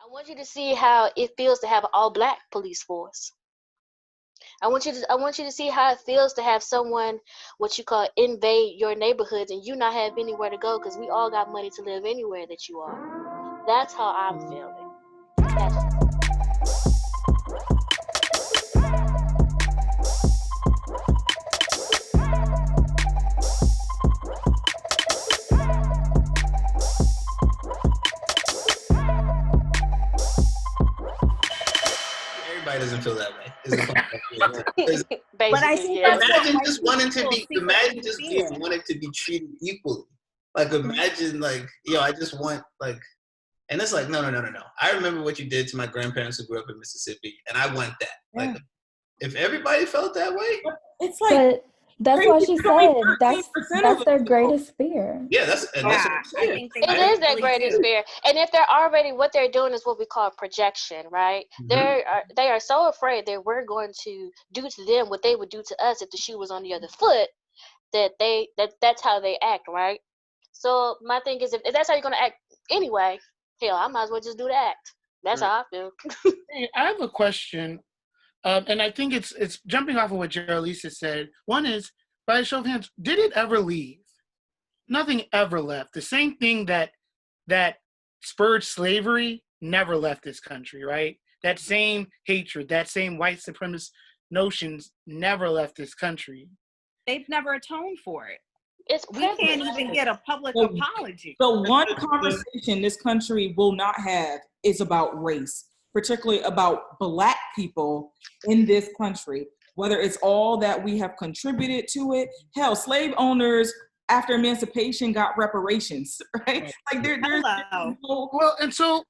I want you to see how it feels to have an all-black police force. I want you to see how it feels to have someone, what you call, invade your neighborhoods and you not have anywhere to go because we all got money to live anywhere that you are. That's how I'm feeling. That's Everybody doesn't feel that way. Is the point I'm getting at. But I think that's Imagine just wanting to be, imagine just being wanted to be treated equally. Like imagine like, yo, I just want like, and it's like, no. I remember what you did to my grandparents who grew up in Mississippi, and I want that. Like, if everybody felt that way, it's like. But that's why she said that's their greatest fear. Yeah, that's what I'm saying. It is their greatest fear. And if they're already, what they're doing is what we call projection, right? Mm-hmm. They are so afraid that we're going to do to them what they would do to us if the shoe was on the other foot, that's how they act, right? So my thing is, if that's how you're gonna act anyway, hell, I might as well just do the act. That's how I feel. Hey, I have a question. And I think it's jumping off of what Geraldine said. One is, by a show of hands, did it ever leave? Nothing ever left. The same thing that spurred slavery never left this country, right? That same hatred, that same white supremacist notions never left this country. They've never atoned for it. We can't even get a public apology. The one conversation this country will not have is about race. Particularly about Black people in this country, whether it's all that we have contributed to it. Hell, slave owners after emancipation got reparations, right? Like there's well, and some,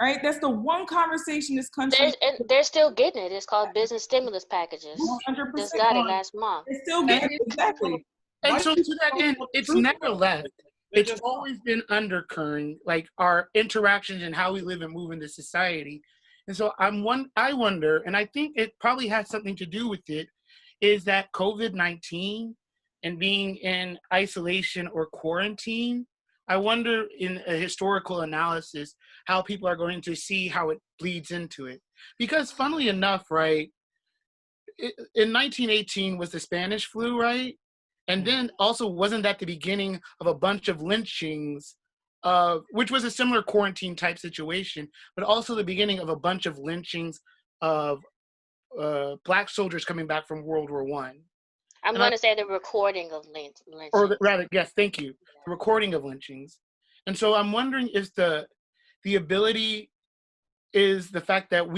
right? That's the one conversation this country. They're still getting it. It's called business stimulus packages. 100%. Just got it last month. They're still getting it, exactly. And so to that end, it's never left. It's always been undercurrent, like our interactions and how we live and move in this society. And so I wonder, and I think it probably has something to do with it, is that COVID-19 and being in isolation or quarantine, I wonder in a historical analysis how people are going to see how it bleeds into it. Because funnily enough, right, in 1918 was the Spanish flu, right? And then also, wasn't that the beginning of a bunch of lynchings, which was a similar quarantine type situation, but also the beginning of a bunch of lynchings of Black soldiers coming back from World War I. I'm going to say the recording of lynchings. Or rather, yes, thank you. The recording of lynchings. And so I'm wondering if the ability is the fact that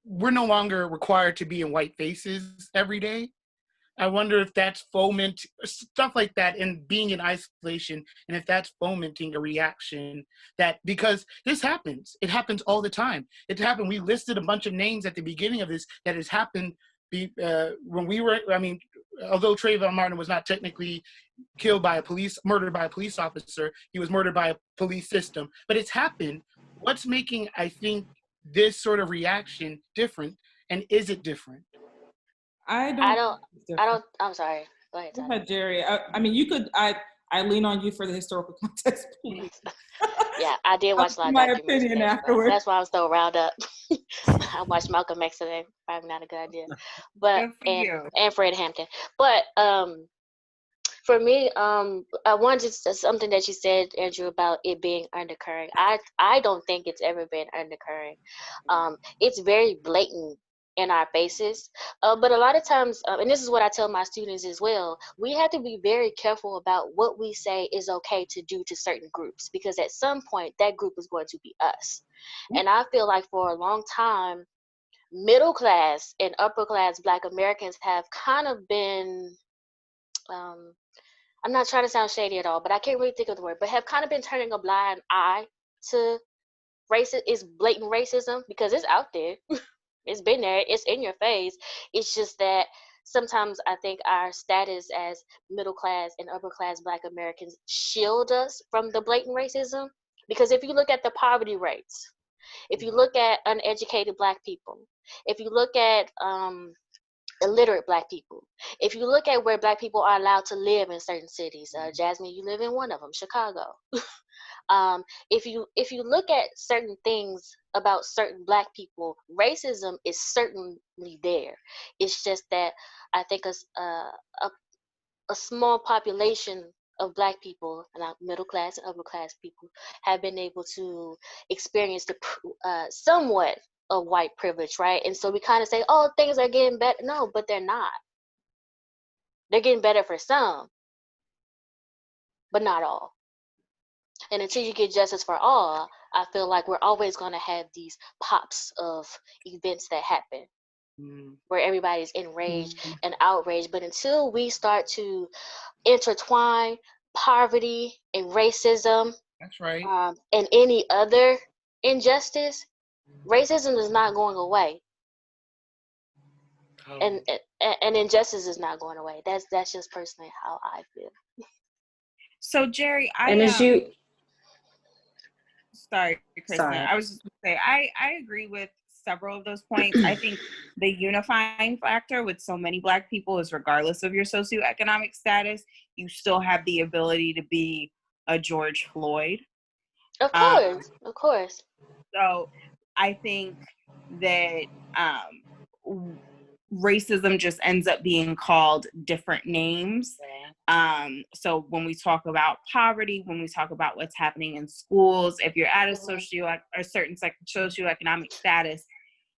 we're no longer required to be in white faces every day. I wonder if that's fomenting stuff like that and being in isolation, and if that's fomenting a reaction that, because this happens, it happens all the time. It happened. We listed a bunch of names at the beginning of this that has happened when we were, although Trayvon Martin was not technically murdered by a police officer, he was murdered by a police system, but it's happened. What's making, I think, this sort of reaction different, and is it different? I'm sorry. Go ahead, Jerry. I mean, you could, I lean on you for the historical context, please. Yeah, I did watch a lot of my opinion afterwards. That's why I was so riled up. I watched Malcolm X today. Probably not a good idea. But and Fred Hampton. But for me, I wanted something that you said, Andrew, about it being undercurrent. I don't think it's ever been undercurrent. It's very blatant in our faces, but a lot of times, and this is what I tell my students as well, we have to be very careful about what we say is okay to do to certain groups, because at some point that group is going to be us. And I feel like for a long time, middle class and upper class Black Americans have kind of been, I'm not trying to sound shady at all, but I can't really think of the word, but have kind of been turning a blind eye to is blatant racism, because it's out there. It's been there. It's in your face. It's just that sometimes I think our status as middle class and upper class Black Americans shield us from the blatant racism. Because if you look at the poverty rates, if you look at uneducated Black people, if you look at illiterate Black people, if you look at where Black people are allowed to live in certain cities, Jasmine, you live in one of them, Chicago. If you look at certain things about certain Black people, racism is certainly there. It's just that I think a small population of Black people, and middle class and upper class people, have been able to experience the somewhat of white privilege, right? And so we kind of say, oh, things are getting better. No, but they're not. They're getting better for some, but not all. And until you get justice for all, I feel like we're always going to have these pops of events that happen where everybody's enraged and outraged. But until we start to intertwine poverty and racism, that's right, and any other injustice, racism is not going away. And injustice is not going away. That's just personally how I feel. So Jerry, sorry, Kristin. I was just gonna say I agree with several of those points. I think the unifying factor with so many Black people is, regardless of your socioeconomic status, you still have the ability to be a George Floyd. Of course. So I think that racism just ends up being called different names. So when we talk about poverty, when we talk about what's happening in schools, if you're at a certain socioeconomic status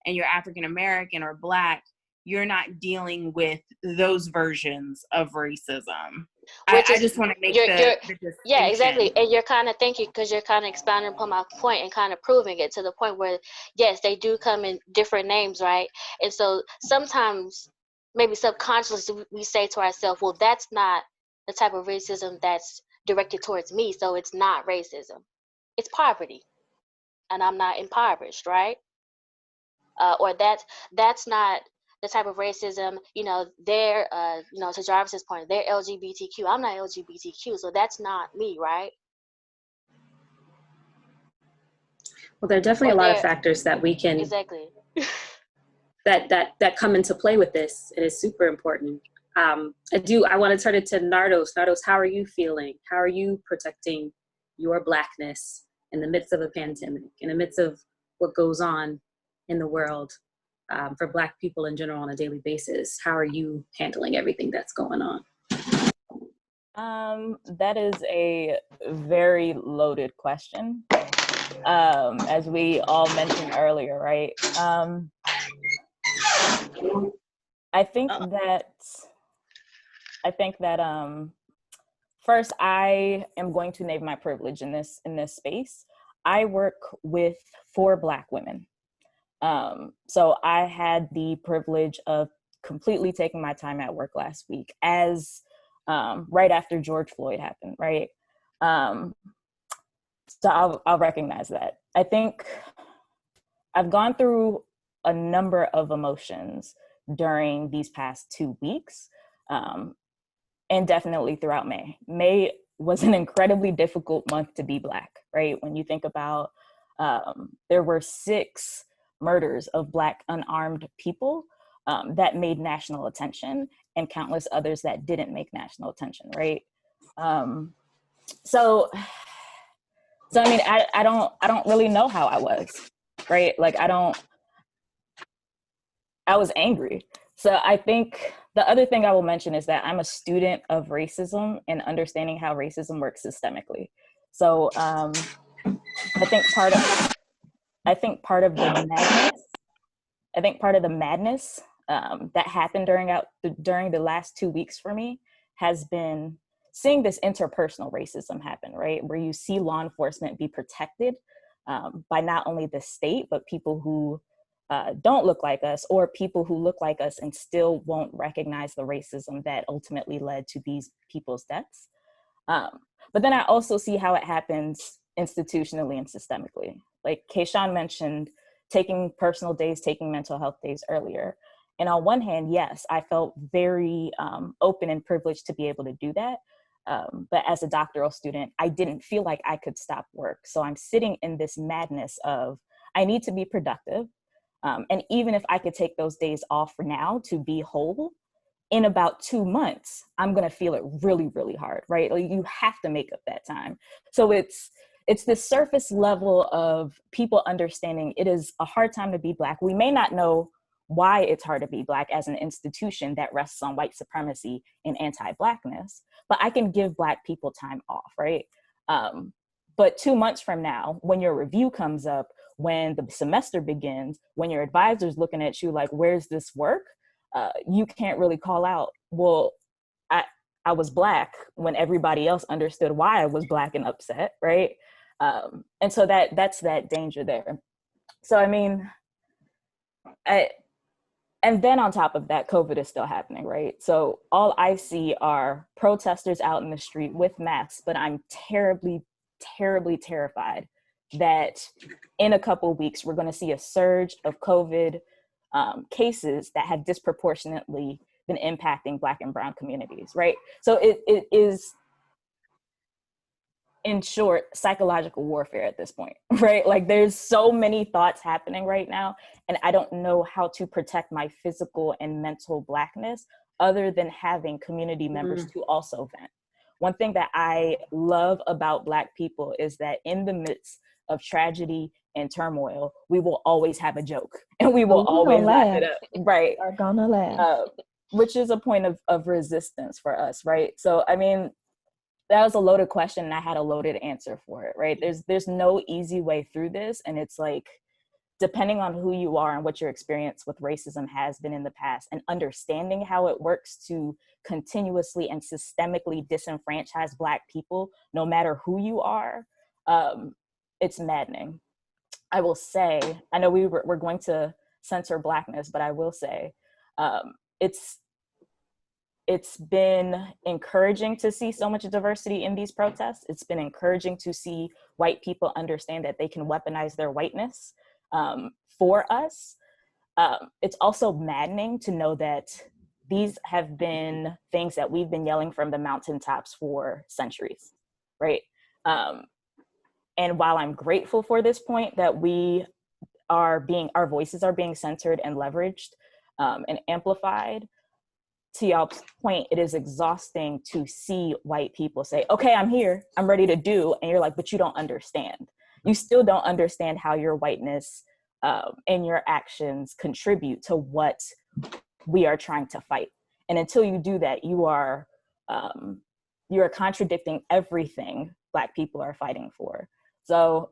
and you're African American or Black, you're not dealing with those versions of racism. I just want to make the distinction. Yeah, exactly. And you're kind of thinking, because you're kind of expounding upon my point and kind of proving it to the point where, yes, they do come in different names, right? And so sometimes, maybe subconsciously, we say to ourselves, well, that's not the type of racism that's directed towards me, so it's not racism. It's poverty, and I'm not impoverished, right? Or that's not the type of racism, they're, to Jarvis's point, they're LGBTQ. I'm not LGBTQ, so that's not me, right? Well, there are definitely a lot of factors that we can exactly that come into play with this. It is super important. I want to turn it to Nardos. Nardos, how are you feeling? How are you protecting your Blackness in the midst of a pandemic, in the midst of what goes on in the world? For Black people in general on a daily basis, how are you handling everything that's going on? That is a very loaded question. As we all mentioned earlier, right? I think that first, I am going to name my privilege in this space. I work with 4 Black women. So I had the privilege of completely taking my time at work last week, as right after George Floyd happened, right? So I'll recognize that. I think I've gone through a number of emotions during these past 2 weeks, and definitely throughout May. May was an incredibly difficult month to be Black, right? When you think about, there were 6 murders of Black unarmed people that made national attention, and countless others that didn't make national attention, right? So I mean, I don't really know how I was, right? Like, I was angry. So I think the other thing I will mention is that I'm a student of racism and understanding how racism works systemically. So I think part of the madness that happened during the last 2 weeks for me has been seeing this interpersonal racism happen, right? Where you see law enforcement be protected by not only the state, but people who don't look like us, or people who look like us and still won't recognize the racism that ultimately led to these people's deaths. But then I also see how it happens institutionally and systemically. Like Kayshawn mentioned, taking personal days, taking mental health days earlier. And on one hand, yes, I felt very open and privileged to be able to do that. But as a doctoral student, I didn't feel like I could stop work. So I'm sitting in this madness of, I need to be productive. And even if I could take those days off for now to be whole, in about 2 months, I'm going to feel it really, really hard, right? Like, you have to make up that time. So it's it's this surface level of people understanding it is a hard time to be Black. We may not know why it's hard to be Black as an institution that rests on white supremacy and anti-Blackness, but I can give Black people time off, right? But 2 months from now, when your review comes up, when the semester begins, when your advisor's looking at you like, where's this work? You can't really call out, well, I was Black when everybody else understood why I was Black and upset, right? And so that's that danger there. So, I mean, and then on top of that, COVID is still happening, right? So all I see are protesters out in the street with masks, but I'm terribly, terribly terrified that in a couple of weeks, we're going to see a surge of COVID cases that have disproportionately been impacting Black and brown communities, right? So it is, in short, psychological warfare at this point, right? Like there's so many thoughts happening right now, and I don't know how to protect my physical and mental Blackness other than having community members to also vent. One thing that I love about Black people is that in the midst of tragedy and turmoil, we will always have a joke and we will always laugh it up, right? Are gonna laugh. Which is a point of resistance for us, right? So, I mean, that was a loaded question and I had a loaded answer for it, right? There's no easy way through this. And it's like, depending on who you are and what your experience with racism has been in the past and understanding how it works to continuously and systemically disenfranchise Black people, no matter who you are, it's maddening. I will say, I know we're going to censor Blackness, but I will say, it's been encouraging to see so much diversity in these protests. It's been encouraging to see white people understand that they can weaponize their whiteness for us. It's also maddening to know that these have been things that we've been yelling from the mountaintops for centuries, right? And while I'm grateful for this point that our voices are being centered and leveraged and amplified, to y'all's point, it is exhausting to see white people say, okay, I'm here, I'm ready to do. And you're like, but you don't understand. You still don't understand how your whiteness and your actions contribute to what we are trying to fight. And until you do that, you are contradicting everything Black people are fighting for. So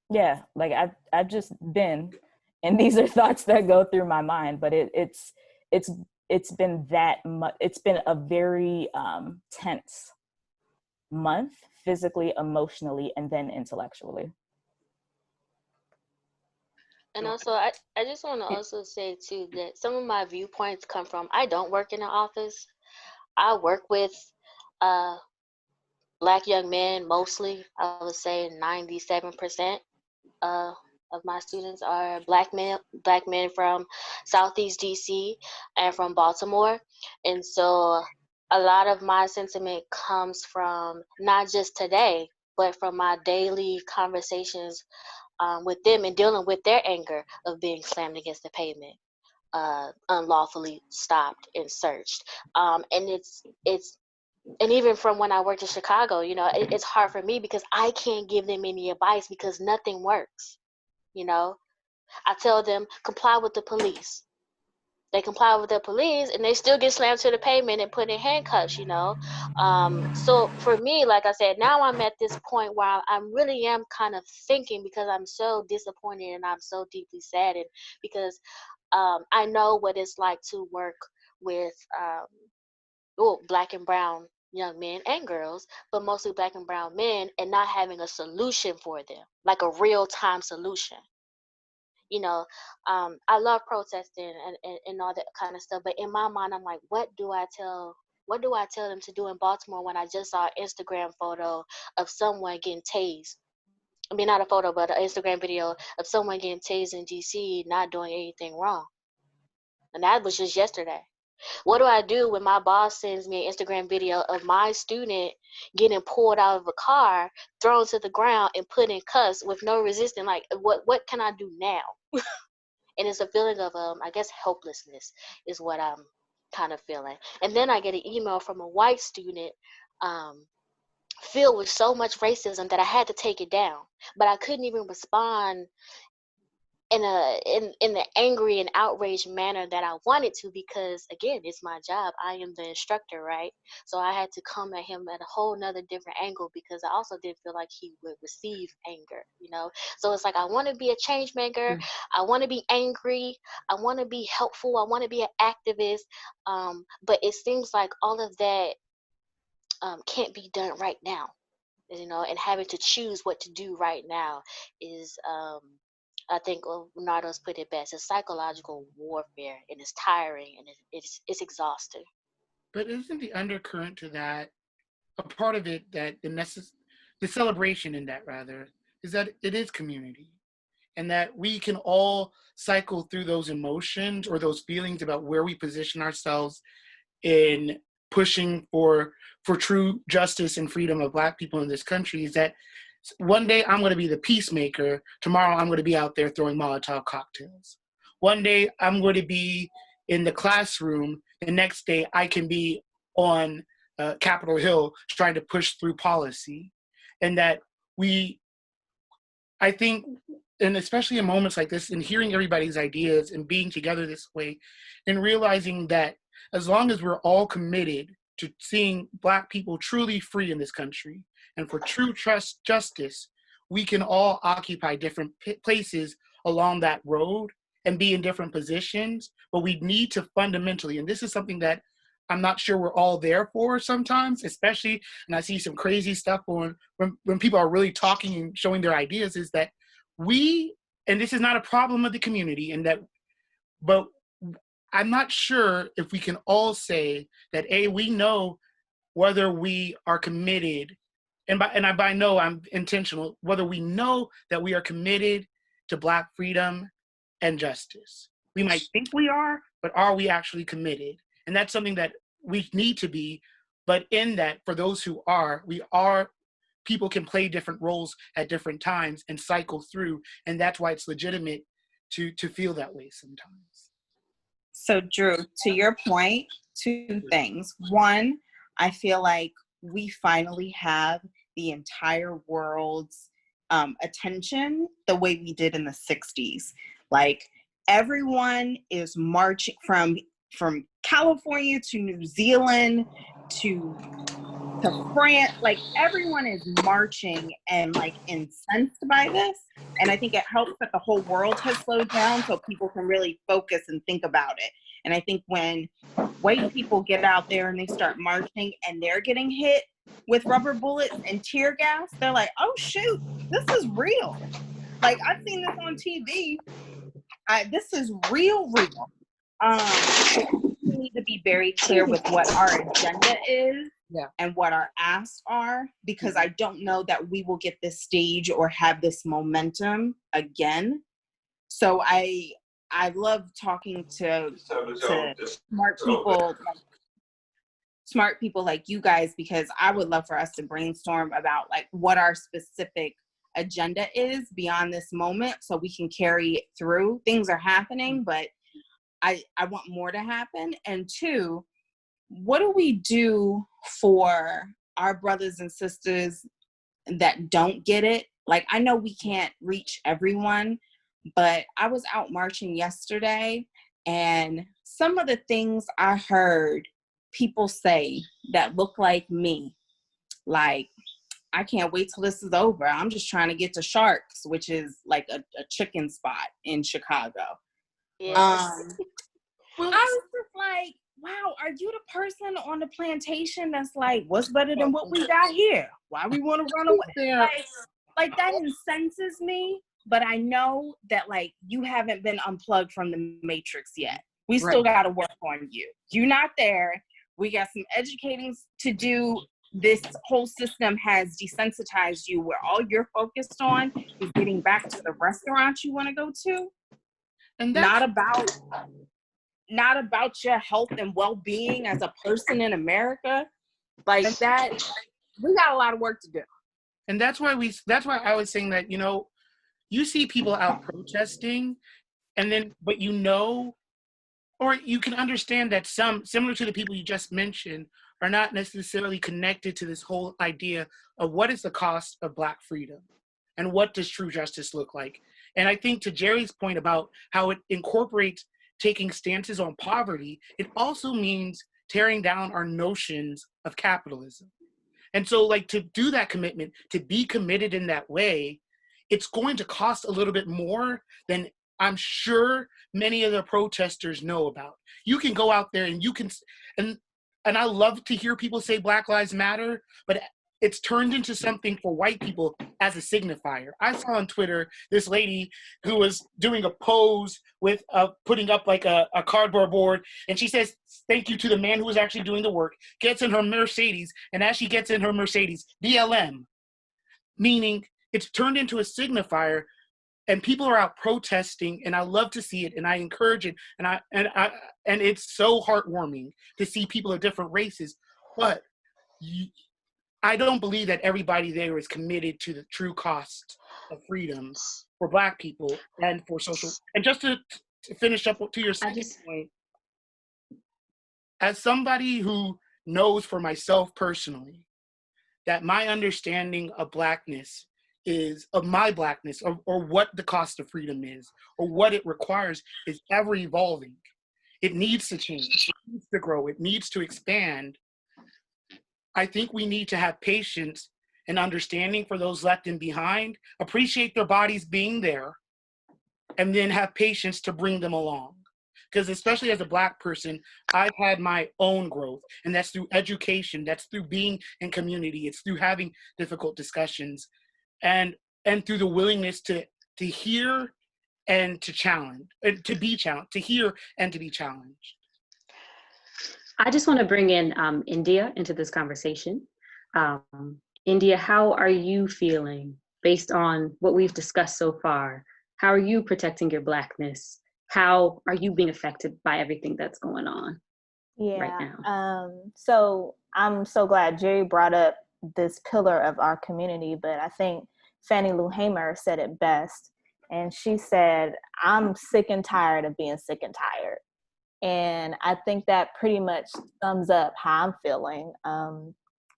yeah, like I've just been, and these are thoughts that go through my mind, but it's been that much. It's been a very tense month, physically, emotionally, and then intellectually. And also, I just want to also say too that some of my viewpoints come from, I don't work in the office. I work with Black young men mostly. I would say 97% of my students are Black men from Southeast DC and from Baltimore. And so a lot of my sentiment comes from not just today, but from my daily conversations with them and dealing with their anger of being slammed against the pavement, unlawfully stopped and searched. And and even from when I worked in Chicago, you know, it's hard for me because I can't give them any advice because nothing works. You know, I tell them comply with the police. They comply with the police and they still get slammed to the pavement and put in handcuffs, you know. So for me, like I said, now I'm at this point where I really am kind of thinking, because I'm so disappointed and I'm so deeply saddened because I know what it's like to work with Black and brown young men and girls, but mostly Black and brown men, and not having a solution for them, like a real-time solution. You know, I love protesting and all that kind of stuff, but in my mind, I'm like, what do I tell them to do in Baltimore when I just saw an Instagram photo of someone getting tased? I mean, not a photo, but an Instagram video of someone getting tased in DC, not doing anything wrong. And that was just yesterday. What do I do when my boss sends me an Instagram video of my student getting pulled out of a car, thrown to the ground, and put in cuffs with no resistance? Like, what can I do now? And it's a feeling of, I guess, helplessness is what I'm kind of feeling. And then I get an email from a white student filled with so much racism that I had to take it down. But I couldn't even respond in the angry and outraged manner that I wanted to, because again, it's my job. I am the instructor, right? So I had to come at him at a whole nother different angle, because I also didn't feel like he would receive anger, you know? So it's like, I want to be a change maker. I want to be angry. I want to be helpful. I want to be an activist. But it seems like all of that can't be done right now, you know, and having to choose what to do right now is, I think Nardo's put it best, it's psychological warfare, and it's tiring, and it's exhausting. But isn't the undercurrent to that, a part of it, that the celebration in that, rather, is that it is community, and that we can all cycle through those emotions or those feelings about where we position ourselves in pushing for true justice and freedom of Black people in this country. Is that one day I'm going to be the peacemaker, tomorrow I'm going to be out there throwing Molotov cocktails. One day I'm going to be in the classroom, the next day I can be on Capitol Hill trying to push through policy. And that I think, and especially in moments like this, and hearing everybody's ideas and being together this way, and realizing that as long as we're all committed to seeing Black people truly free in this country, and for true justice, we can all occupy different places along that road and be in different positions, but we need to fundamentally, and this is something that I'm not sure we're all there for sometimes, especially, and I see some crazy stuff when people are really talking and showing their ideas, is that and this is not a problem of the community, but I'm not sure if we can all say that, we know whether we are committed, and by no, I'm intentional, whether we know that we are committed to Black freedom and justice. We might think we are, but are we actually committed? And that's something that we need to be, but in that, for those who are, people can play different roles at different times and cycle through, and that's why it's legitimate to feel that way sometimes. So Drew, to your point, two things. One, I feel like we finally have the entire world's attention the way we did in the 60s. Like, everyone is marching from California to New Zealand to France. Like, everyone is marching and like incensed by this. And I think it helps that the whole world has slowed down so people can really focus and think about it. And I think when white people get out there and they start marching and they're getting hit with rubber bullets and tear gas, they're like, oh shoot, this is real. Like, I've seen this on TV. This is real. So we need to be very clear with what our agenda is and what our asks are, because I don't know that we will get this stage or have this momentum again. So I love talking to smart people like you guys, because I would love for us to brainstorm about like what our specific agenda is beyond this moment, so we can carry it through. Things are happening, but I want more to happen. And two, what do we do for our brothers and sisters that don't get it? Like, I know we can't reach everyone, but I was out marching yesterday, and some of the things I heard people say that look like me, like, I can't wait till this is over. I'm just trying to get to Sharks, which is like a chicken spot in Chicago. Yes. I was just like, wow, are you the person on the plantation that's like, what's better than what we got here? Why we want to run away? Like that incenses me, but I know that like you haven't been unplugged from the matrix yet. We still got to work on you. You're not there. We got some educating to do. This whole system has desensitized you, where all you're focused on is getting back to the restaurant you want to go to, and not about your health and well-being as a person in America. Like that, we got a lot of work to do. And that's why I was saying that, you see people out protesting, and then, but or you can understand that some, similar to the people you just mentioned, are not necessarily connected to this whole idea of what is the cost of Black freedom and what does true justice look like. And I think to Jerry's point about how it incorporates taking stances on poverty, it also means tearing down our notions of capitalism. And so like to do that commitment, to be committed in that way, it's going to cost a little bit more than I'm sure many of the protesters know about. You can go out there and you can, and I love to hear people say Black Lives Matter, but it's turned into something for white people as a signifier. I saw on Twitter this lady who was doing a pose with putting up like a cardboard board, and she says, "Thank you to the man who was actually doing the work," gets in her Mercedes, and as she gets in her Mercedes, BLM, meaning it's turned into a signifier, and people are out protesting, and I love to see it, and I encourage it, and it's so heartwarming to see people of different races, but I don't believe that everybody there is committed to the true cost of freedom for Black people and for social. And just to finish up to your second point, as somebody who knows for myself personally that my understanding of Blackness is, of my Blackness, or what the cost of freedom is, or what it requires, is ever evolving. It needs to change, it needs to grow, it needs to expand. I think we need to have patience and understanding for those left in behind, appreciate their bodies being there, and then have patience to bring them along. Because especially as a Black person, I've had my own growth, and that's through education, that's through being in community, it's through having difficult discussions, and through the willingness to hear and to challenge, and to be challenged, to hear and to be challenged. I just want to bring in India into this conversation. India, how are you feeling based on what we've discussed so far? How are you protecting your Blackness? How are you being affected by everything that's going on right now? So I'm so glad Jerry brought up this pillar of our community, but I think Fannie Lou Hamer said it best. And she said, "I'm sick and tired of being sick and tired." And I think that pretty much sums up how I'm feeling.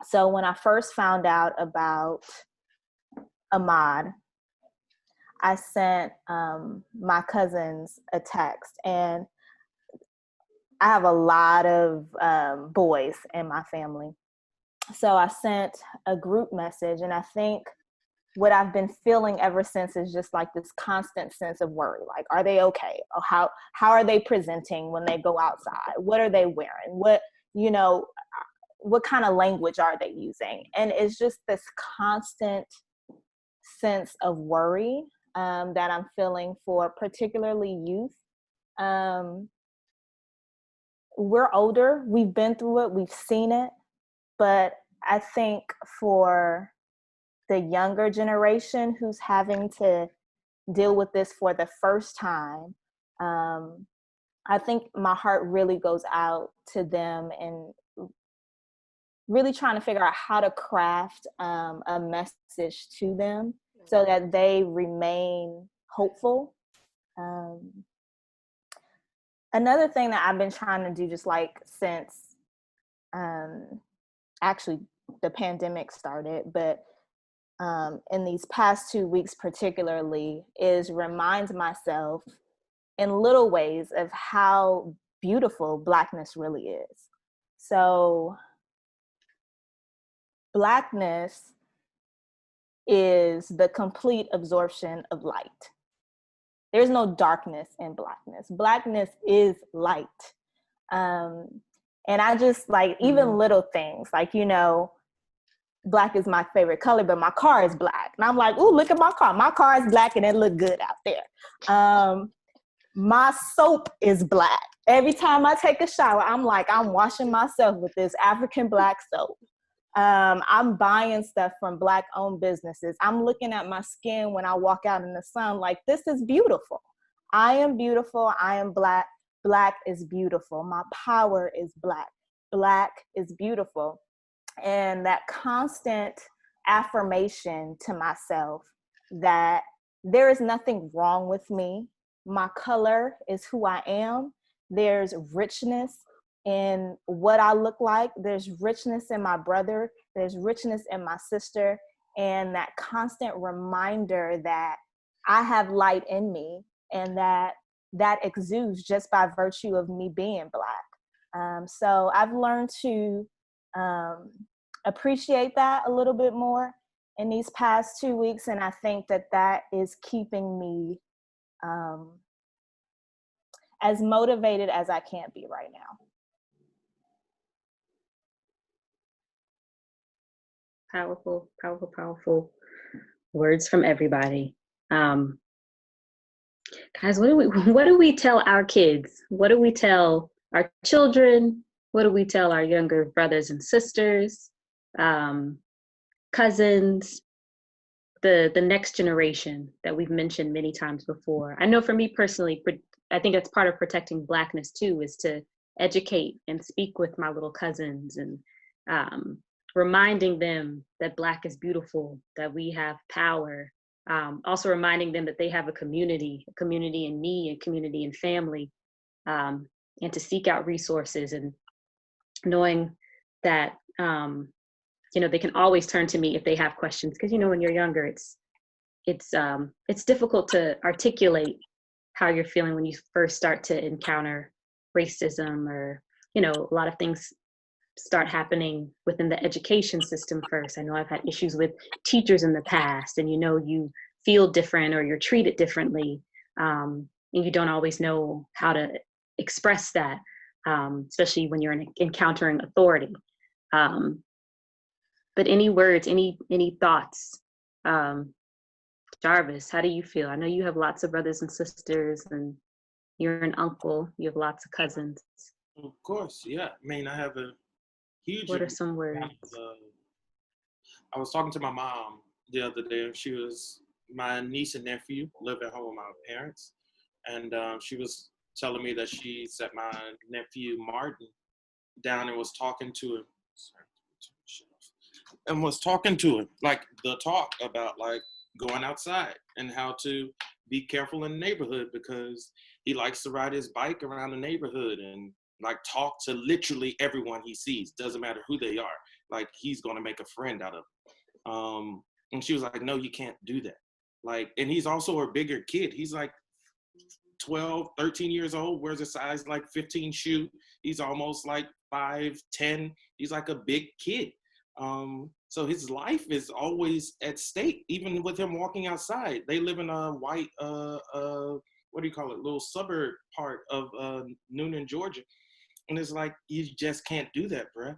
So when I first found out about Ahmaud, I sent my cousins a text, and I have a lot of boys in my family. So I sent a group message, and I think what I've been feeling ever since is just like this constant sense of worry. Like, are they okay? Or how are they presenting when they go outside? What are they wearing? What kind of language are they using? And it's just this constant sense of worry that I'm feeling for particularly youth. We're older, we've been through it, we've seen it, but I think for the younger generation who's having to deal with this for the first time, I think my heart really goes out to them and really trying to figure out how to craft a message to them so that they remain hopeful. Another thing that I've been trying to do, just like since actually the pandemic started, but in these past 2 weeks particularly, is remind myself in little ways of how beautiful Blackness really is. So Blackness is the complete absorption of light. There's no darkness in Blackness. Blackness is light. And I just like, even little things, like, Black is my favorite color, but my car is Black. And I'm like, ooh, look at my car. My car is Black and it look good out there. My soap is Black. Every time I take a shower, I'm like, I'm washing myself with this African Black soap. I'm buying stuff from Black-owned businesses. I'm looking at my skin when I walk out in the sun like, this is beautiful. I am beautiful. I am Black. Black is beautiful. My power is Black. Black is beautiful. And that constant affirmation to myself that there is nothing wrong with me. My color is who I am. There's richness in what I look like. There's richness in my brother. There's richness in my sister. And that constant reminder that I have light in me and that exudes just by virtue of me being Black. So I've learned to appreciate that a little bit more in these past 2 weeks. And I think that is keeping me as motivated as I can be right now. Powerful, powerful, powerful words from everybody. Guys, what do we tell our kids? What do we tell our children? What do we tell our younger brothers and sisters, cousins, the next generation that we've mentioned many times before? I know for me personally, I think that's part of protecting Blackness too, is to educate and speak with my little cousins and reminding them that Black is beautiful, that we have power. Also reminding them that they have a community in me, a community in family, and to seek out resources, and knowing that, they can always turn to me if they have questions. Because, when you're younger, it's difficult to articulate how you're feeling when you first start to encounter racism, or, a lot of things start happening within the education system first. I know I've had issues with teachers in the past, and you feel different or you're treated differently, and you don't always know how to express that, especially when you're encountering authority. But any words, any thoughts? Jarvis, how do you feel? I know you have lots of brothers and sisters, and you're an uncle. You have lots of cousins. Of course, yeah. I have a huge. What are some words? I was talking to my mom the other day, and my niece and nephew live at home with my parents, and she was telling me that she sat my nephew Martin down and was talking to him. And was talking to him, like the talk about like going outside and how to be careful in the neighborhood, because he likes to ride his bike around the neighborhood and like talk to literally everyone he sees. Doesn't matter who they are. Like he's going to make a friend out of them. And she was like, no, you can't do that. Like, and he's also a bigger kid. He's like 12, 13 years old, wears a size like 15 shoe. He's almost like 5'10". He's like a big kid. So his life is always at stake, even with him walking outside. They live in a white, what do you call it, little suburb part of Noonan, Georgia. And it's like, you just can't do that, bruh.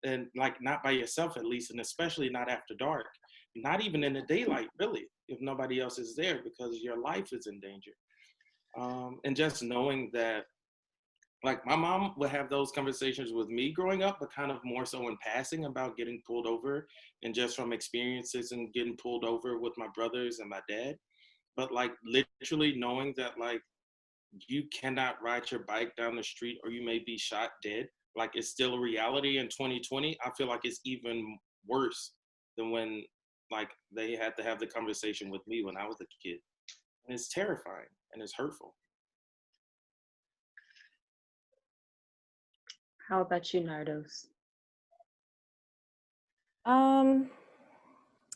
And like not by yourself at least, and especially not after dark. Not even in the daylight, really, if nobody else is there, because your life is in danger. And just knowing that, like my mom would have those conversations with me growing up, but kind of more so in passing about getting pulled over, and just from experiences and getting pulled over with my brothers and my dad. But like literally knowing that like you cannot ride your bike down the street or you may be shot dead. Like it's still a reality in 2020. I feel like it's even worse than when like they had to have the conversation with me when I was a kid. And it's terrifying and it's hurtful. How about you, Nardos?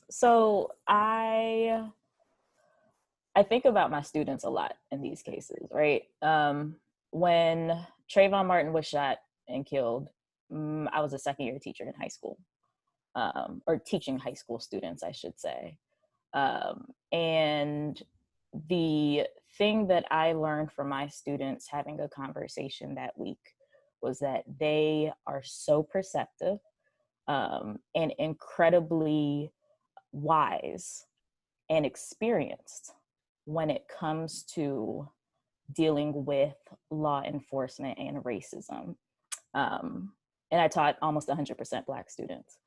So I think about my students a lot in these cases, right? When Trayvon Martin was shot and killed, I was a second-year teacher in high school, or teaching high school students, I should say. And the thing that I learned from my students having a conversation that week was that they are so perceptive and incredibly wise and experienced when it comes to dealing with law enforcement and racism. And I taught almost 100% Black students.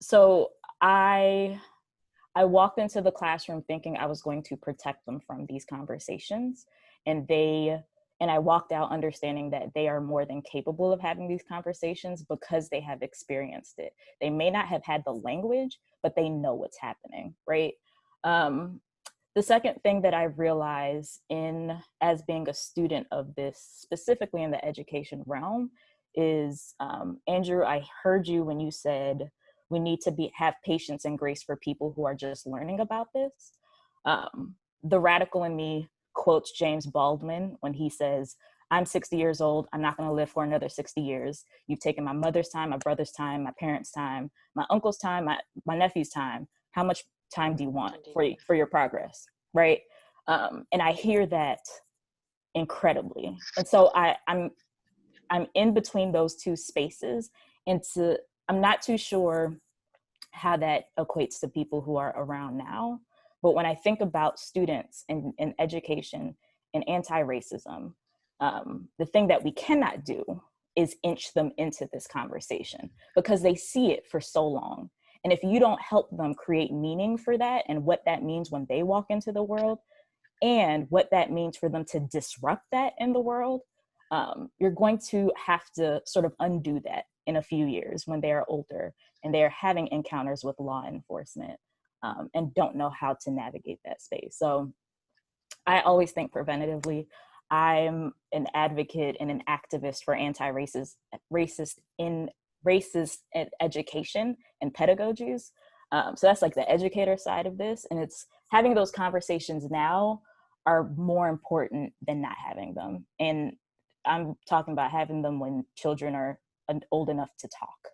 So I walked into the classroom thinking I was going to protect them from these conversations, and I walked out understanding that they are more than capable of having these conversations because they have experienced it. They may not have had the language, but they know what's happening, right? The second thing that I realize as being a student of this, specifically in the education realm, is, Andrew, I heard you when you said we need to have patience and grace for people who are just learning about this. The radical in me quotes James Baldwin when he says, I'm 60 years old. I'm not going to live for another 60 years. You've taken my mother's time, my brother's time, my parents' time, my uncle's time, my nephew's time. How much time do you want for your progress, right? And I hear that incredibly. And so I'm in between those two spaces, and I'm not too sure how that equates to people who are around now. But when I think about students in education and anti-racism, the thing that we cannot do is inch them into this conversation, because they see it for so long. And if you don't help them create meaning for that and what that means when they walk into the world, and what that means for them to disrupt that in the world, you're going to have to sort of undo that in a few years when they are older and they are having encounters with law enforcement, and don't know how to navigate that space. So I always think preventatively. I'm an advocate and an activist for anti-racist education and pedagogies. So that's like the educator side of this. And it's having those conversations now are more important than not having them. And I'm talking about having them when children are old enough to talk,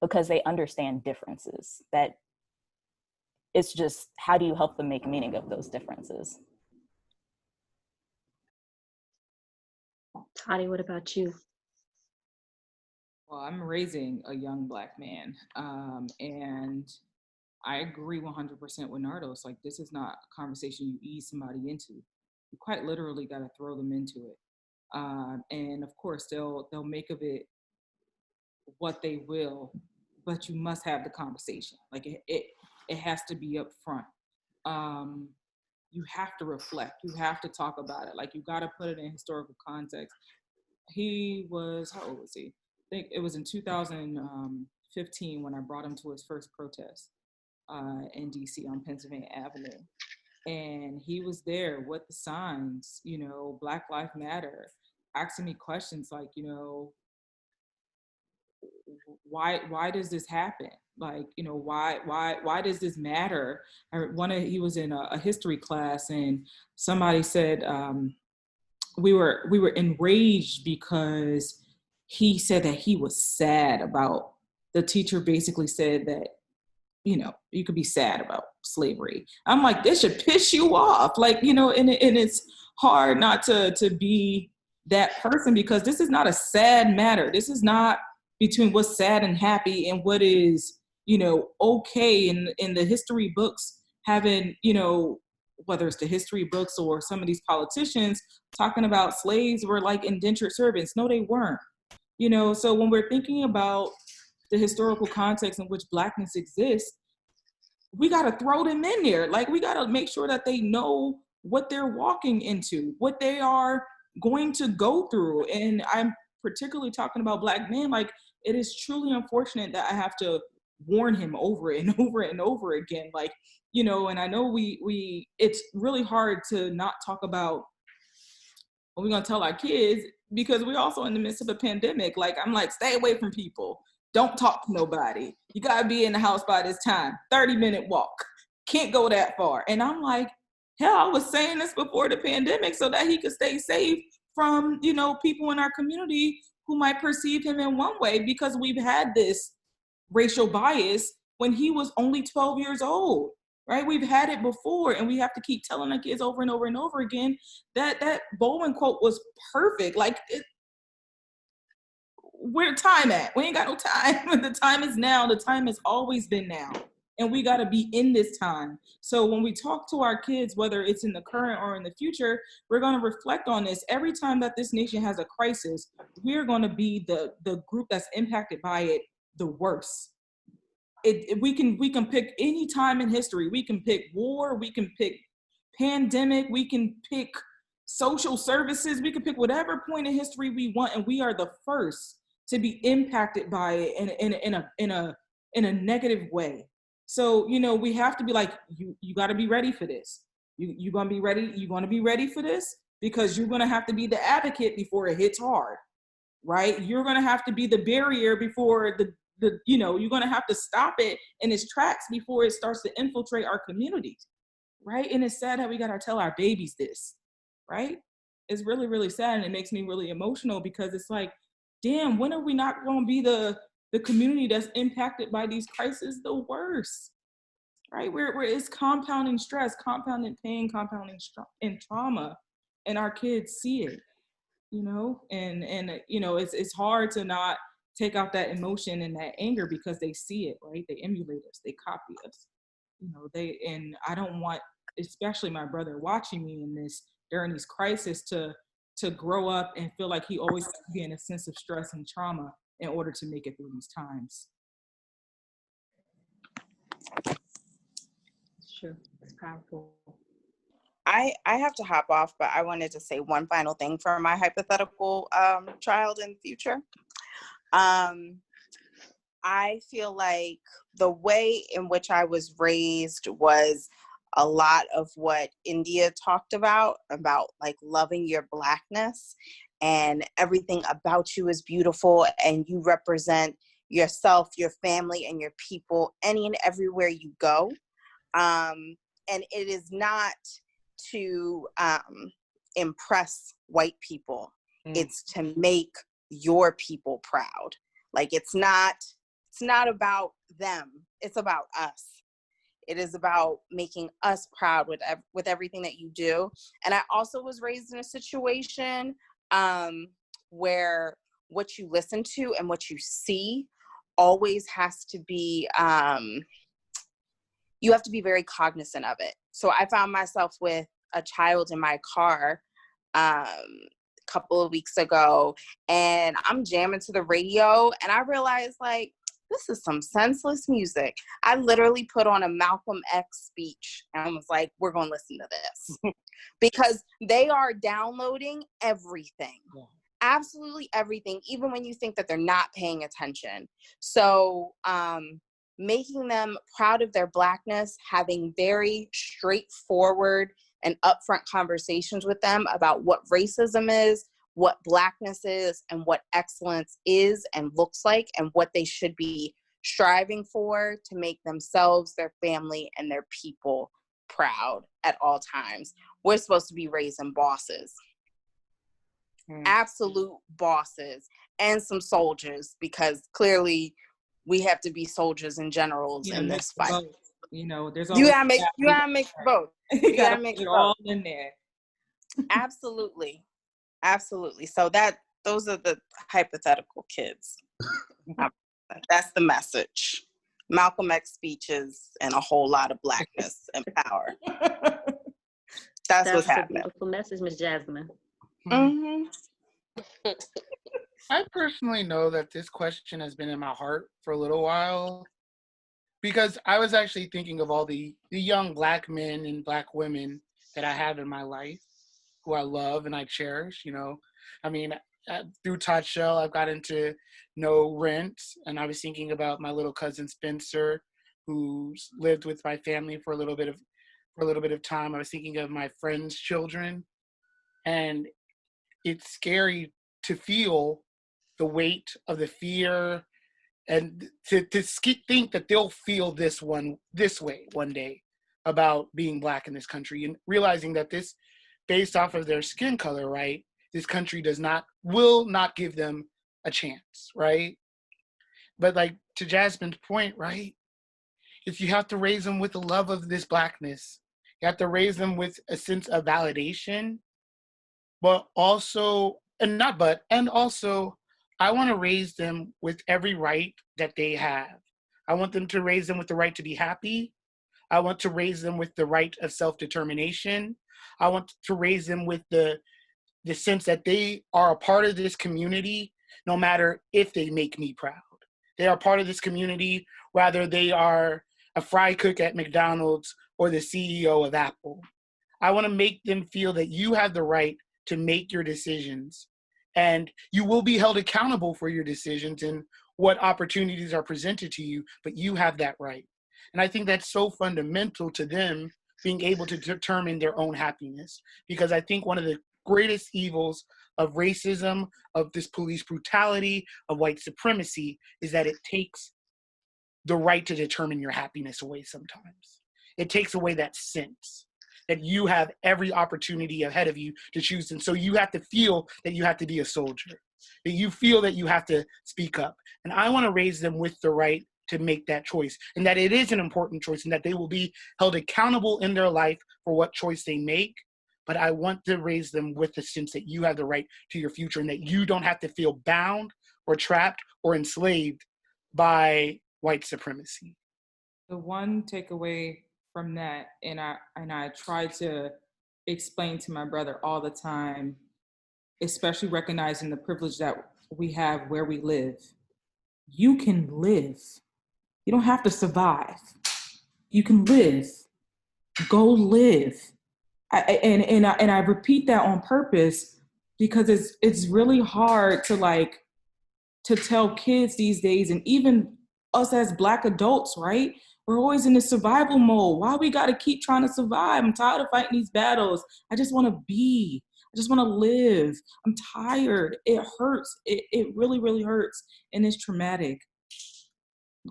because they understand differences. That it's just, how do you help them make meaning of those differences? Toddy, what about you? Well, I'm raising a young Black man, and I agree 100% with Nardos. Like, this is not a conversation you ease somebody into. You quite literally got to throw them into it. And of course, they'll make of it what they will, but you must have the conversation. Like, it has to be up front. You have to reflect. You have to talk about it. Like, you got to put it in historical context. He was, how old was he? I think it was in 2015 when I brought him to his first protest in DC on Pennsylvania Avenue. And he was there with the signs, Black Lives Matter, asking me questions like, why does this happen? Like, why does this matter? He was in a history class, and somebody said, we were enraged because he said that he was sad about, the teacher basically said that, you could be sad about slavery. I'm like, this should piss you off. Like, and it's hard not to be that person, because this is not a sad matter. This is not between what's sad and happy and what is, okay in the history books, having, whether it's the history books or some of these politicians talking about slaves were like indentured servants. No, they weren't. So when we're thinking about the historical context in which Blackness exists, we got to throw them in there. Like, we got to make sure that they know what they're walking into, what they are going to go through. And I'm particularly talking about Black men. Like, it is truly unfortunate that I have to warn him over and over and over again. Like, and I know we it's really hard to not talk about what we're going to tell our kids, because we're also in the midst of a pandemic. Like, I'm like, stay away from people. Don't talk to nobody. You got to be in the house by this time. 30-minute walk. Can't go that far. And I'm like, hell, I was saying this before the pandemic so that he could stay safe from, people in our community who might perceive him in one way, because we've had this racial bias when he was only 12 years old, right? We've had it before, and we have to keep telling our kids over and over and over again that Baldwin quote was perfect. Like, where time at? We ain't got no time. The time is now. The time has always been now. And we got to be in this time. So when we talk to our kids, whether it's in the current or in the future, we're going to reflect on this. Every time that this nation has a crisis, we're going to be the group that's impacted by it the worst. We can pick any time in history. We can pick war. We can pick pandemic. We can pick social services. We can pick whatever point in history we want, and we are the first to be impacted by it in a negative way. So, you know, we have to be like, you got to be ready for this. You're going to be ready. You're going to be ready for this because you're going to have to be the advocate before it hits hard, right? You're going to have to be the barrier before you know, you're going to have to stop it in its tracks before it starts to infiltrate our communities, right? And it's sad how we got to tell our babies this, right? It's really, really sad, and it makes me really emotional because it's like, damn, when are we not going to be the community that's impacted by these crises the worst, right? Where it's compounding stress, compounding pain, compounding and trauma, and our kids see it, you know, and you know, it's hard to not take out that emotion and that anger because they see it, right? They emulate us, they copy us, you know. And I don't want, especially my brother watching me in this during these crises, to grow up and feel like he always has to be in a sense of stress and trauma in order to make it through these times. Sure, it's powerful. I have to hop off, but I wanted to say one final thing for my hypothetical child in the future. I feel like the way in which I was raised was a lot of what India talked about like loving your Blackness, and everything about you is beautiful, and you represent yourself, your family, and your people any and everywhere you go. And it is not to impress white people. It's to make your people proud. Like it's not about them. It's about us. It is about making us proud with everything that you do. And I also was raised in a situation where what you listen to and what you see always has to be, you have to be very cognizant of it. So I found myself with a child in my car a couple of weeks ago, and I'm jamming to the radio, and I realized, like, this is some senseless music. I literally put on a Malcolm X speech and was like, we're going to listen to this. Because they are downloading everything. Yeah. Absolutely everything, even when you think that they're not paying attention. So making them proud of their Blackness, having very straightforward and upfront conversations with them about what racism is, what Blackness is, and what excellence is and looks like, and what they should be striving for to make themselves, their family, and their people proud at all times. We're supposed to be raising bosses. Absolute bosses, and some soldiers, because clearly we have to be soldiers and generals in this fight. Both. You know, there's you gotta make both. You gotta make it all in there. Absolutely. So those are the hypothetical kids. That's the message. Malcolm X speeches and a whole lot of Blackness and power. That's what's happening. A beautiful message, Miss Jasmine. Mm-hmm. I personally know that this question has been in my heart for a little while, because I was actually thinking of all the young Black men and Black women that I have in my life, who I love and I cherish. You know, I mean, through Toddchelle, I've gotten to know Rent, and I was thinking about my little cousin Spencer, who's lived with my family for a little bit of time. I was thinking of my friends' children, and it's scary to feel the weight of the fear, and to think that they'll feel this way one day about being Black in this country, and realizing that this, based off of their skin color, right, this country will not give them a chance, right? But like to Jasmine's point, right, if you have to raise them with the love of this Blackness, you have to raise them with a sense of validation, but also, I want to raise them with every right that they have. I want them to raise them with the right to be happy. I want to raise them with the right of self-determination. I want to raise them with the sense that they are a part of this community, no matter if they make me proud. They are part of this community, whether they are a fry cook at McDonald's or the CEO of Apple. I want to make them feel that you have the right to make your decisions, and you will be held accountable for your decisions and what opportunities are presented to you, but you have that right. And I think that's so fundamental to them being able to determine their own happiness. Because I think one of the greatest evils of racism, of this police brutality, of white supremacy, is that it takes the right to determine your happiness away sometimes. It takes away that sense that you have every opportunity ahead of you to choose. And so you have to feel that you have to be a soldier, that you feel that you have to speak up. And I want to raise them with the right to make that choice, and that it is an important choice, and that they will be held accountable in their life for what choice they make. But I want to raise them with the sense that you have the right to your future, and that you don't have to feel bound or trapped or enslaved by white supremacy. The one takeaway from that, and I try to explain to my brother all the time, especially recognizing the privilege that we have where we live. You can live. You don't have to survive. You can live. Go live. And I repeat that on purpose because it's really hard to tell kids these days, and even us as Black adults, right? We're always in this survival mode. Why we gotta keep trying to survive? I'm tired of fighting these battles. I just wanna be. I just wanna live. I'm tired. It hurts. It really, really hurts. And it's traumatic.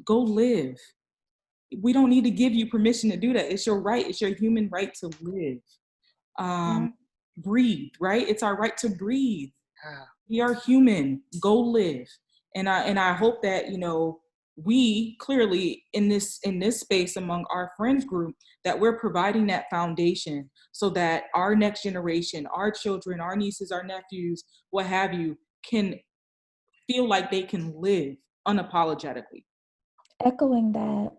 Go live. We don't need to give you permission to do that. It's your right. It's your human right to live. Breathe, right? It's our right to breathe. We are human. Go live. And I hope that, we clearly in this space among our friends group, that we're providing that foundation so that our next generation, our children, our nieces, our nephews, what have you, can feel like they can live unapologetically. Echoing that,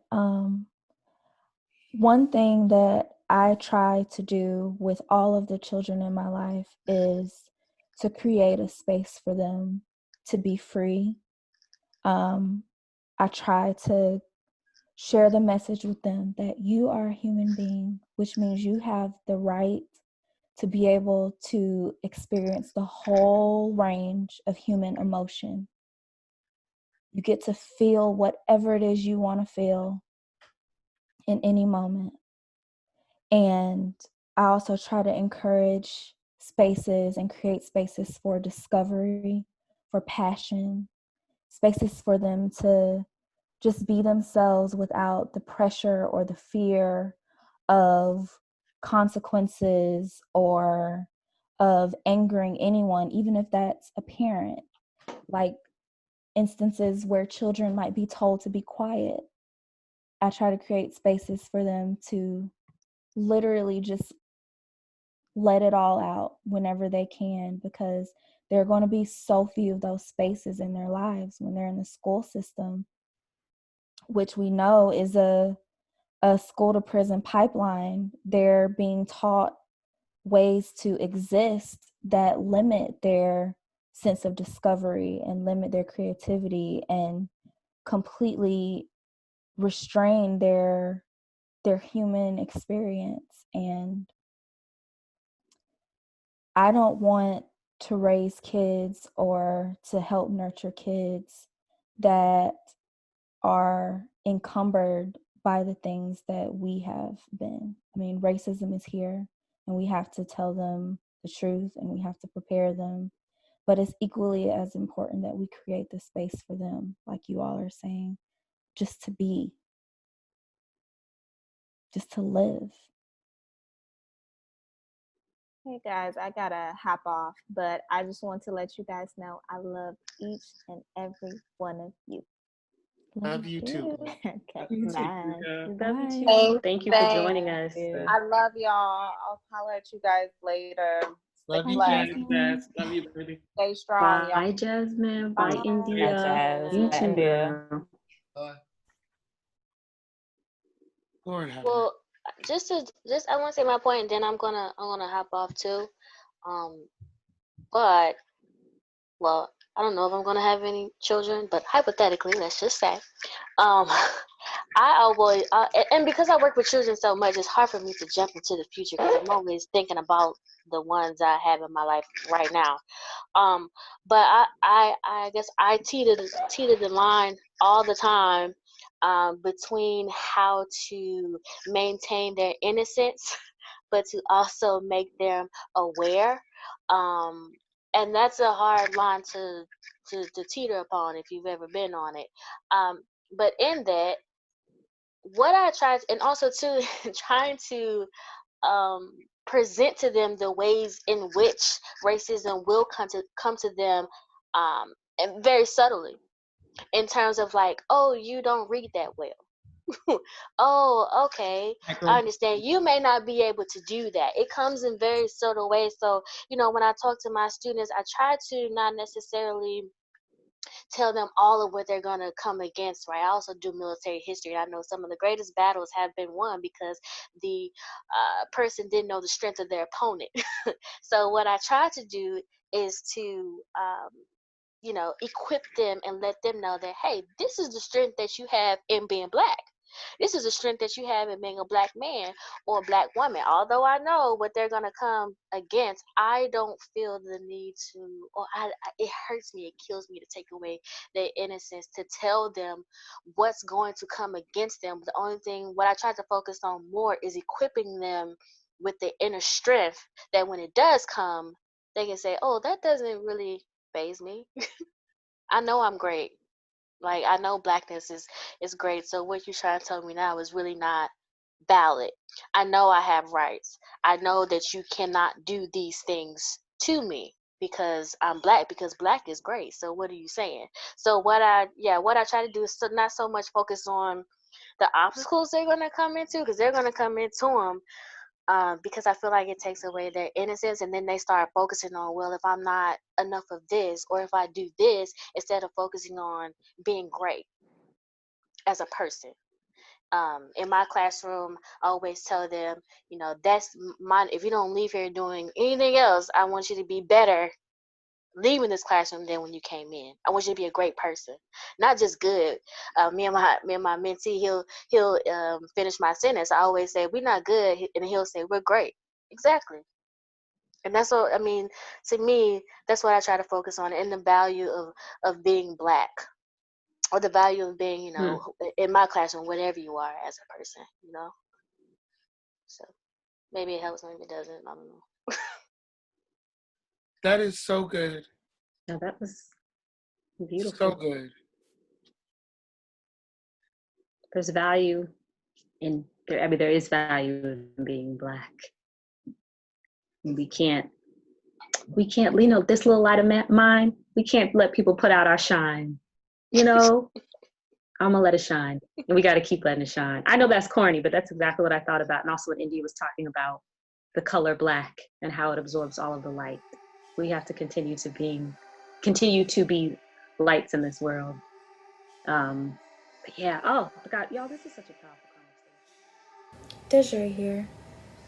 one thing that I try to do with all of the children in my life is to create a space for them to be free. I try to share the message with them that you are a human being, which means you have the right to be able to experience the whole range of human emotion. You get to feel whatever it is you want to feel in any moment. And I also try to encourage spaces and create spaces for discovery, for passion, spaces for them to just be themselves without the pressure or the fear of consequences or of angering anyone, even if that's a parent. Like instances where children might be told to be quiet. I try to create spaces for them to literally just let it all out whenever they can, because there are going to be so few of those spaces in their lives when they're in the school system, which we know is a school to prison pipeline. They're being taught ways to exist that limit their sense of discovery and limit their creativity and completely restrain their human experience. And I don't want to raise kids or to help nurture kids that are encumbered by the things that we have been. I mean, racism is here, and we have to tell them the truth, and we have to prepare them. But it's equally as important that we create the space for them, like you all are saying, just to be, just to live. Hey guys, I gotta hop off, but I just want to let you guys know I love each and every one of you. Love you too. Okay, You too. bye. Love you too. Thank you for joining us. I love y'all. I'll holler at you guys later. Love you, blessed. Love you, baby. Stay strong, y'all. Bye, Jasmine. Bye, India. Jazz. You Bye, too, India. girl. Bye. Lord have Well, just I want to say my point, and then I'm gonna hop off too. But well, I don't know if I'm gonna have any children, but hypothetically, let's just say, I always and because I work with children so much, it's hard for me to jump into the future because I'm always thinking about the ones I have in my life right now. But I guess I teeter the line all the time between how to maintain their innocence, but to also make them aware. And that's a hard line to teeter upon if you've ever been on it. But in that, what I try, and also too, trying to present to them the ways in which racism will come to them, and very subtly, in terms of like, oh, you don't read that well. Oh, okay. I understand. You may not be able to do that. It comes in very subtle ways. So, when I talk to my students, I try to not necessarily tell them all of what they're going to come against, right? I also do military history. I know some of the greatest battles have been won because the person didn't know the strength of their opponent. So what I try to do is to equip them and let them know that, hey, this is the strength that you have in being Black. This is the strength that you have in being a Black man or a Black woman. Although I know what they're going to come against, I don't feel the need to, or it hurts me, it kills me to take away their innocence, to tell them what's going to come against them. The only thing, what I try to focus on more is equipping them with the inner strength that when it does come, they can say, oh, that doesn't really faze me. I know I'm great. Like, I know Blackness is great. So what you're trying to tell me now is really not valid. I know I have rights. I know that you cannot do these things to me because I'm Black, because Black is great. So what are you saying? So what I try to do is not so much focus on the obstacles they're going to come into, because they're going to come into them. Because I feel like it takes away their innocence, and then they start focusing on, well, if I'm not enough of this, or if I do this, instead of focusing on being great as a person. In my classroom, I always tell them, that's mine. If you don't leave here doing anything else, I want you to be better leaving this classroom than when you came in. I want you to be a great person, not just good. Me and my mentee, he'll finish my sentence. I always say, we're not good, and he'll say, we're great. Exactly. And that's what, to me, that's what I try to focus on, and the value of being Black, or the value of being, in my classroom, whatever you are as a person, So maybe it helps, maybe it doesn't. I don't know. That is so good. No, that was beautiful. So good. There's value in there. There is value in being Black. We can't, this little light of mine, we can't let people put out our shine. I'm gonna let it shine, and we got to keep letting it shine. I know that's corny, but that's exactly what I thought about, and also what India was talking about, the color Black and how it absorbs all of the light. We have to continue to be lights in this world. But yeah, oh God, y'all, this is such a powerful conversation. DeJoiré here.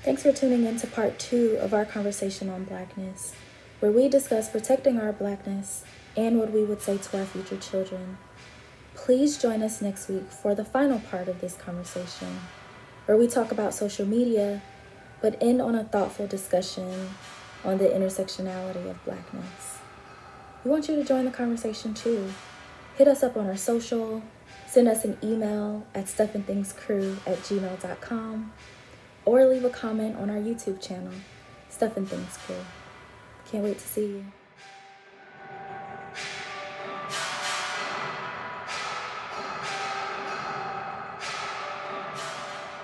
Thanks for tuning in to part 2 of our conversation on Blackness, where we discuss protecting our Blackness and what we would say to our future children. Please join us next week for the final part of this conversation, where we talk about social media, but end on a thoughtful discussion on the intersectionality of Blackness. We want you to join the conversation too. Hit us up on our social, send us an email at stuffandthingscrew@gmail.com, or leave a comment on our YouTube channel, Stuff and Things Crew. Can't wait to see you.